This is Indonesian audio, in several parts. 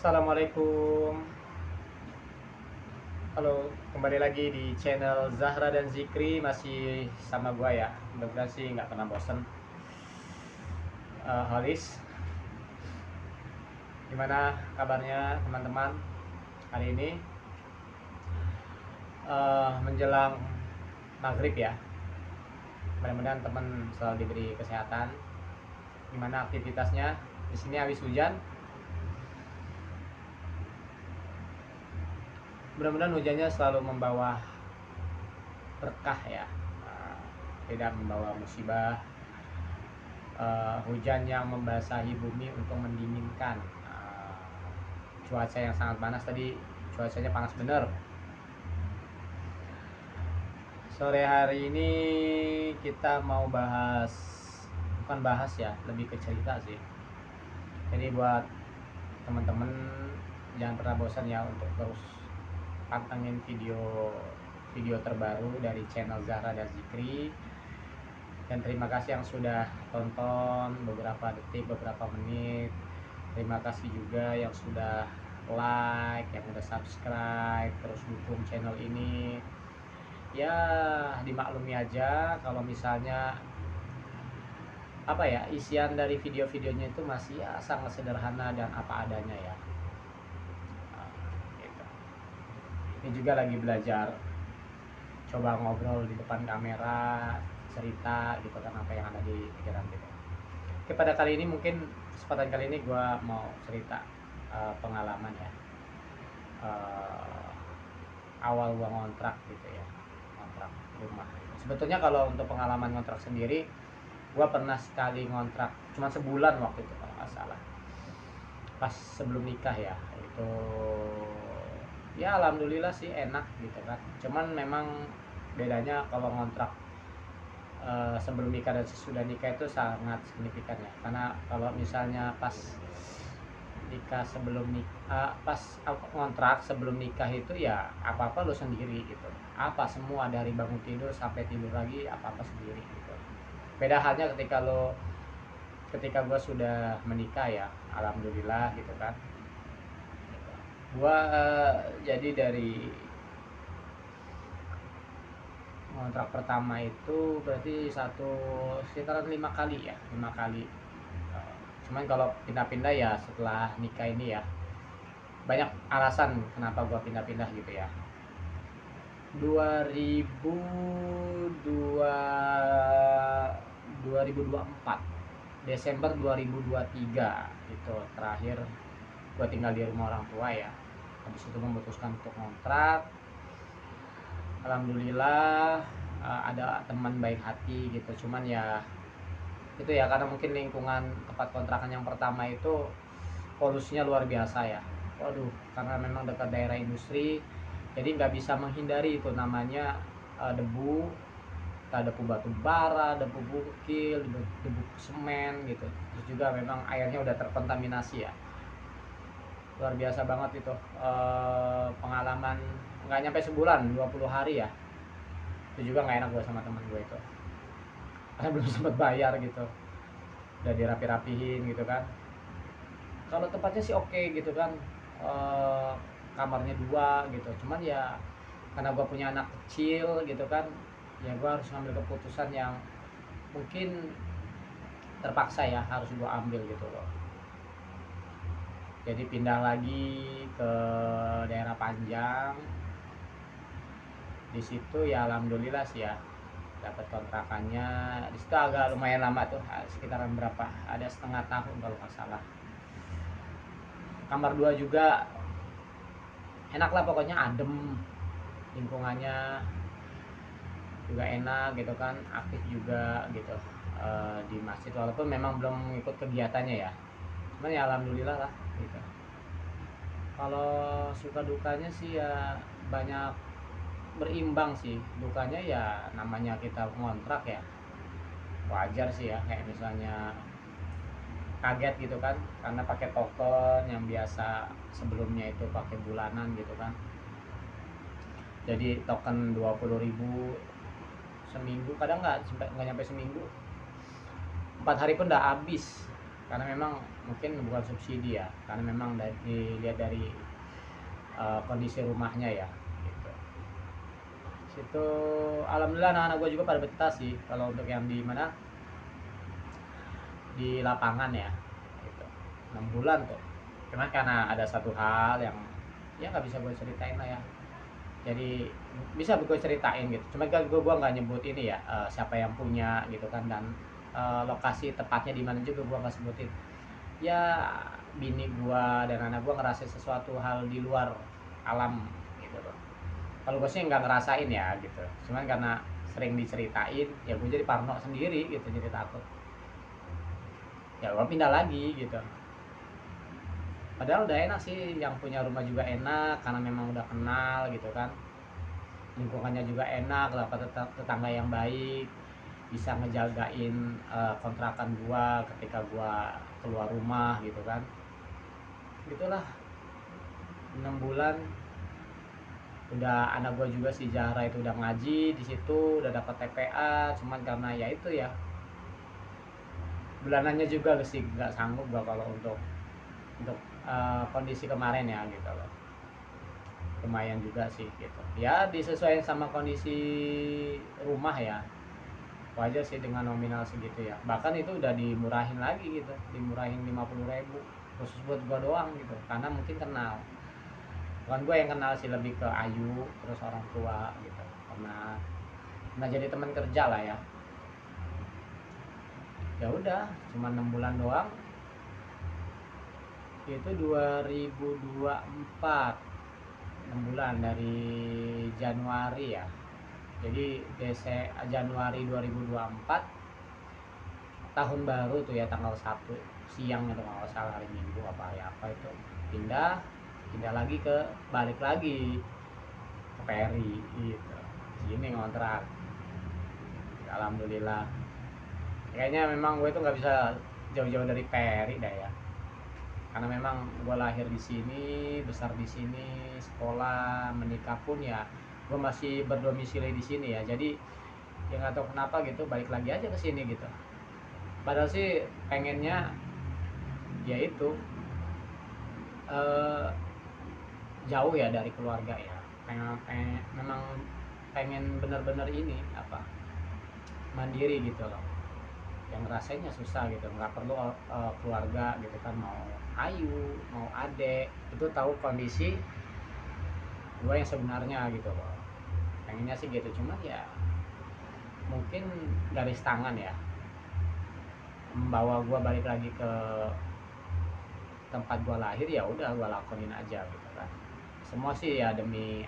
Assalamualaikum. Halo, kembali lagi di channel Zahra dan Zikri. Masih sama gua ya. Mudah-mudahan sih nggak pernah bosen. Halis, gimana kabarnya teman-teman hari ini? Menjelang maghrib ya. Mudah-mudahan teman selalu diberi kesehatan. Gimana aktivitasnya? Di sini habis hujan. Mudah-mudahan hujannya selalu membawa berkah ya. Tidak membawa musibah. Hujan yang membasahi bumi untuk mendinginkan. Cuaca yang sangat panas tadi, cuacanya panas bener. Sore hari ini kita mau bukan bahas ya, lebih ke cerita sih. Jadi buat teman-teman jangan pernah bosan ya untuk terus pantengin video terbaru dari channel Zahra dan Zikri. Dan terima kasih yang sudah tonton beberapa detik, beberapa menit. Terima kasih juga yang sudah like, yang udah subscribe, terus dukung channel ini. Ya dimaklumi aja kalau misalnya isian dari video-videonya itu masih ya sangat sederhana dan apa adanya ya. Gitu. Ini juga lagi belajar, coba ngobrol di depan kamera, cerita gitu kan apa yang ada di pikiran kita. Oke, pada kali ini kesempatan kali ini gue mau cerita pengalaman ya. Awal gue ngontrak gitu ya, ngontrak rumah. Sebetulnya kalau untuk pengalaman ngontrak sendiri, gue pernah sekali ngontrak cuma sebulan waktu itu kalau nggak salah, pas sebelum nikah ya. Itu ya alhamdulillah sih enak gitu kan. Cuman memang bedanya kalau ngontrak sebelum nikah dan sesudah nikah itu sangat signifikan ya. Karena kalau misalnya pas ngontrak sebelum nikah itu ya apa-apa lo sendiri gitu. Apa semua dari bangun tidur sampai tidur lagi apa-apa sendiri gitu. Beda halnya ketika gue sudah menikah ya, alhamdulillah gitu kan. Gue jadi dari kontrak pertama itu berarti sekitaran 5 kali ya, 5 kali. Cuman kalau pindah-pindah ya setelah nikah ini ya banyak alasan kenapa gue pindah-pindah gitu ya. 2024 Desember 2023 itu terakhir gue tinggal di rumah orang tua ya. Habis itu memutuskan untuk ngontrak. Alhamdulillah ada teman baik hati gitu. Cuman ya itu ya karena mungkin lingkungan tempat kontrakan yang pertama itu polusinya luar biasa ya. Waduh, karena memang dekat daerah industri, jadi nggak bisa menghindari itu namanya debu, debu batu bara, debu bukil, debu semen gitu. Terus juga memang airnya udah terkontaminasi ya. Luar biasa banget itu. Pengalaman nggak nyampe sebulan, 20 hari ya. Itu juga nggak enak gue sama teman gue itu, karena belum sempat bayar gitu. Udah dirapi-rapihin gitu kan. Kalau tempatnya sih oke gitu kan. Kamarnya 2 gitu. Cuman ya karena gue punya anak kecil gitu kan, ya gue harus ngambil keputusan yang mungkin terpaksa ya harus gue ambil gitu loh. Jadi pindah lagi ke daerah Panjang. Di situ ya alhamdulillah sih ya dapat kontrakannya. Di situ agak lumayan lama tuh, sekitaran berapa? Ada setengah tahun kalau nggak salah. Kamar 2 juga enak lah pokoknya, adem, lingkungannya juga enak gitu kan, aktif juga gitu di masjid, walaupun memang belum ikut kegiatannya ya. Cuman ya alhamdulillah lah gitu. Kalau suka dukanya sih ya banyak, berimbang sih. Dukanya ya namanya kita ngontrak ya, wajar sih ya, kayak misalnya kaget gitu kan karena pakai token yang biasa sebelumnya itu pakai bulanan gitu kan. Jadi token 20.000 seminggu, kadang nggak nyampe seminggu, 4 hari pun udah habis karena memang mungkin bukan subsidi ya, karena memang dilihat dari kondisi rumahnya ya gitu. Situ alhamdulillah anak-anak gue juga pada betah sih kalau untuk yang di mana, di lapangan ya gitu. 6 bulan tuh, cuman karena ada satu hal yang ya nggak bisa gue ceritain lah ya, jadi bisa gue ceritain gitu, cuman kan gue nggak nyebut ini ya, siapa yang punya gitu kan, dan lokasi tepatnya di mana juga gue nggak sebutin. Ya bini gue dan anak gue ngerasain sesuatu hal di luar alam gitu loh. Kalau gue sih nggak ngerasain ya gitu, cuman karena sering diceritain ya gue jadi parno sendiri gitu, jadi takut. Ya gue pindah lagi gitu. Padahal udah enak sih, yang punya rumah juga enak karena memang udah kenal gitu kan. Lingkungannya juga enak, dapat tetangga yang baik, bisa ngejagain kontrakan gua ketika gua keluar rumah gitu kan. Gitulah 6 bulan udah, anak gua juga si Zahra itu udah ngaji di situ, udah dapat TPA, cuman karena ya itu ya, bulanannya juga sih nggak sanggup gua kalau untuk kondisi kemarin ya gitu loh. Lumayan juga sih gitu ya, disesuaikan sama kondisi rumah ya, wajar sih dengan nominal segitu ya, bahkan itu udah dimurahin lagi gitu, dimurahin 50.000 khusus buat gua doang gitu, karena mungkin kenal, bukan gua yang kenal sih, lebih ke Ayu terus orang tua gitu, karena jadi teman kerja lah ya. Ya udah cuma 6 bulan doang, itu 2024, 6 bulan dari Januari ya, jadi Januari 2024 tahun baru tuh ya, tanggal 1 siang itu kalau salah, hari Minggu apa ya apa itu, pindah lagi balik lagi ke Peri gitu, sini ngontrak. Alhamdulillah, kayaknya memang gue tuh nggak bisa jauh-jauh dari Peri dah ya, karena memang gue lahir di sini, besar di sini, sekolah, menikah pun ya gue masih berdomisili di sini ya, jadi ya nggak tahu kenapa gitu balik lagi aja ke sini gitu. Padahal sih pengennya ya itu jauh ya dari keluarga ya, memang pengen bener-bener ini apa, mandiri gitu loh, yang rasanya susah gitu, nggak perlu keluarga gitu kan, mau Ayu mau adek itu tahu kondisi gue yang sebenarnya gitu loh, pengennya sih gitu, cuman ya mungkin garis tangan ya membawa gue balik lagi ke tempat gue lahir, ya udah gue lakonin aja gitu kan, semua sih ya demi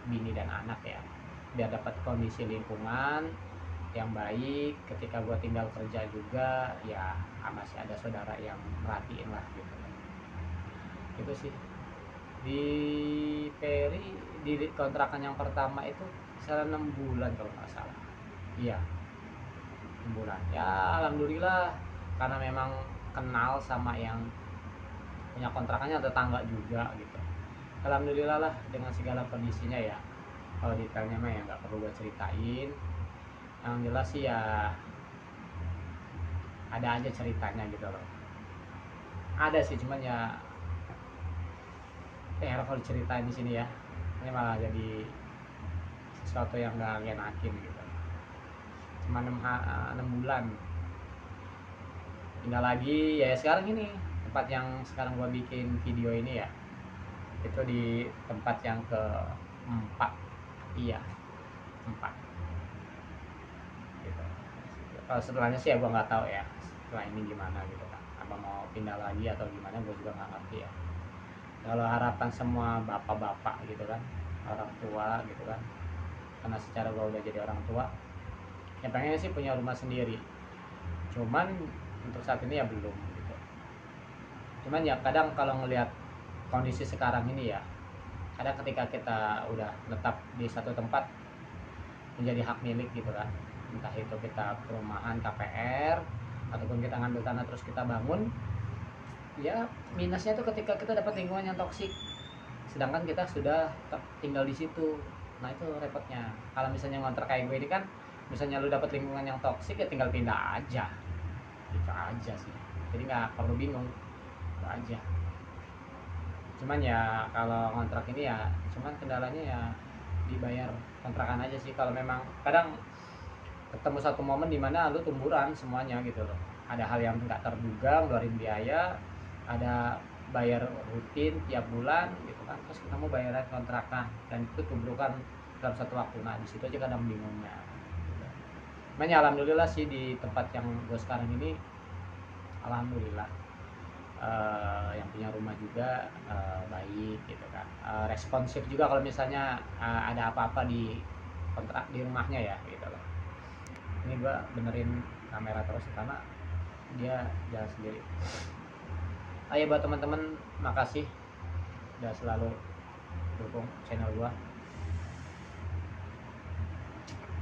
bini dan anak ya, biar dapat kondisi lingkungan yang baik ketika gue tinggal kerja juga ya, masih ada saudara yang merhatiin lah gitu. Itu sih di Peri, di kontrakan yang pertama itu kisaran 6 bulan kalau nggak salah, iya 6 bulan ya. Alhamdulillah karena memang kenal sama yang punya kontrakannya, tetangga juga gitu, alhamdulillah lah dengan segala kondisinya ya. Kalau detailnya mah ya nggak perlu gue ceritain, yang jelas sih ya ada aja ceritanya gitu loh, ada sih, cuman ya kalau diceritain di sini ya ini malah jadi sesuatu yang nggak ngenakin gitu. Cuma 6 bulan pindah lagi ya, sekarang ini tempat yang sekarang gua bikin video ini ya, itu di tempat yang keempat, iya 4 gitu. Kalau setelahnya sih ya gua nggak tahu ya setelah ini gimana gitu kan, apa mau pindah lagi atau gimana gua juga nggak ngerti ya. Kalau harapan semua bapak-bapak gitu kan, orang tua gitu kan, karena secara gua udah jadi orang tua ya, pengennya sih punya rumah sendiri, cuman untuk saat ini ya belum gitu. Cuman ya kadang kalau ngelihat kondisi sekarang ini ya, kadang ketika kita udah tetap di satu tempat menjadi hak milik gitu kan, entah itu kita perumahan KPR ataupun kita ngambil tanah terus kita bangun, ya minusnya tuh ketika kita dapat lingkungan yang toksik sedangkan kita sudah tinggal di situ. Nah itu repotnya kalau misalnya ngontrak kayak gue ini kan, misalnya lu dapat lingkungan yang toksik ya tinggal pindah aja, gitu aja sih. jadi nggak perlu bingung, itu aja. Cuman ya kalau kontrak ini ya cuman kendalanya ya dibayar kontrakan aja sih. Kalau memang kadang ketemu satu momen dimana lu tumburan semuanya gitu loh, ada hal yang nggak terduga ngeluarin biaya, ada bayar rutin tiap bulan gitu kan, terus ketemu bayaran kontrakan dan itu tumbukan dalam satu waktu. Nah di situ aja kadang bingungnya gitu. Makanya alhamdulillah sih di tempat yang gue sekarang ini, alhamdulillah yang punya rumah juga baik gitu kan, responsif juga kalau misalnya ada apa-apa di kontrak di rumahnya ya gitu loh. Ini gua benerin kamera terus karena dia jalan sendiri. Ayo buat teman-teman, makasih udah selalu dukung channel gua.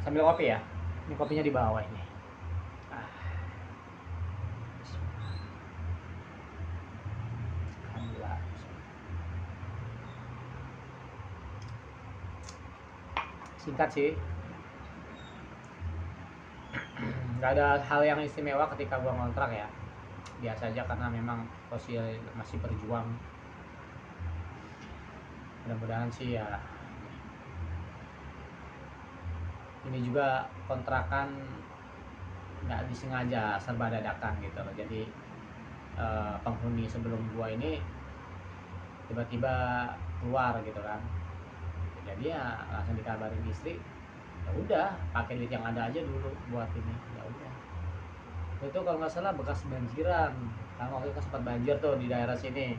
Sambil kopi ya, ini kopinya di bawah ini. Alhamdulillah. Singkat sih, nggak ada hal yang istimewa ketika gua ngontrak ya, biasa aja karena memang posisi masih berjuang. Mudah-mudahan sih ya, ini juga kontrakan nggak disengaja, serba dadakan gitu loh. Jadi penghuni sebelum gua ini tiba-tiba keluar gitu kan, jadi ya langsung dikabarin istri, ya udah pakai duit yang ada aja dulu buat ini. Ya udah, itu kalau nggak salah bekas banjiran kan, waktu itu sempat banjir tuh di daerah sini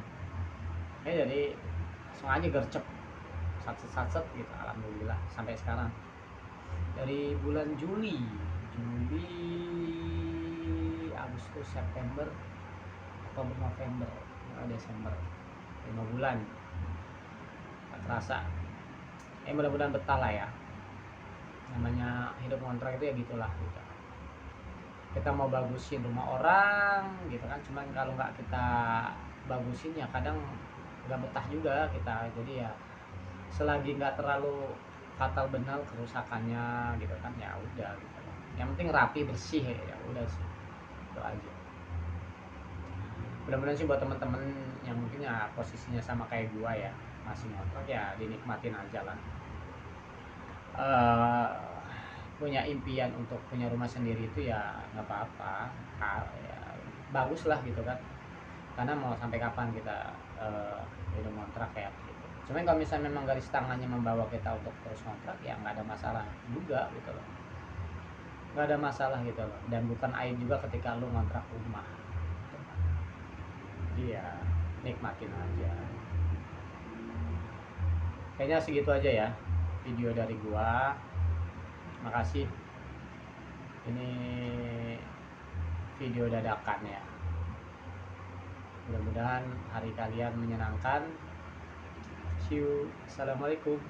ya, jadi langsung aja gercep satset gitu. Alhamdulillah sampai sekarang dari bulan Juli, Agustus, September, Oktober, November, Desember, 5 bulan nggak terasa. Mudah-mudahan betah lah ya, namanya hidup kontrak itu ya gitulah gitu. Kita mau bagusin rumah orang gitu kan, cuman kalau nggak kita bagusin ya kadang nggak betah juga kita. Jadi ya selagi nggak terlalu fatal benar kerusakannya gitu kan, ya udah gitu. Yang penting rapi bersih ya udah sih, itu aja. Mudah-mudahan sih buat teman-teman yang mungkin ya posisinya sama kayak gua ya, masih ngontrak, ya dinikmatin aja lah. Punya impian untuk punya rumah sendiri itu ya nggak apa-apa, ya bagus lah gitu kan, karena mau sampai kapan kita hidup kontrak ya gitu. Cuman kalau misalnya memang garis tangannya membawa kita untuk terus kontrak ya nggak ada masalah juga gitu loh, nggak ada masalah gitu loh. Dan bukan aib juga ketika lu ngontrak rumah gitu. Iya, nikmatin aja. Kayaknya segitu aja ya video dari gua. Makasih, ini video dadakan ya. Mudah-mudahan hari kalian menyenangkan. See you. Assalamualaikum.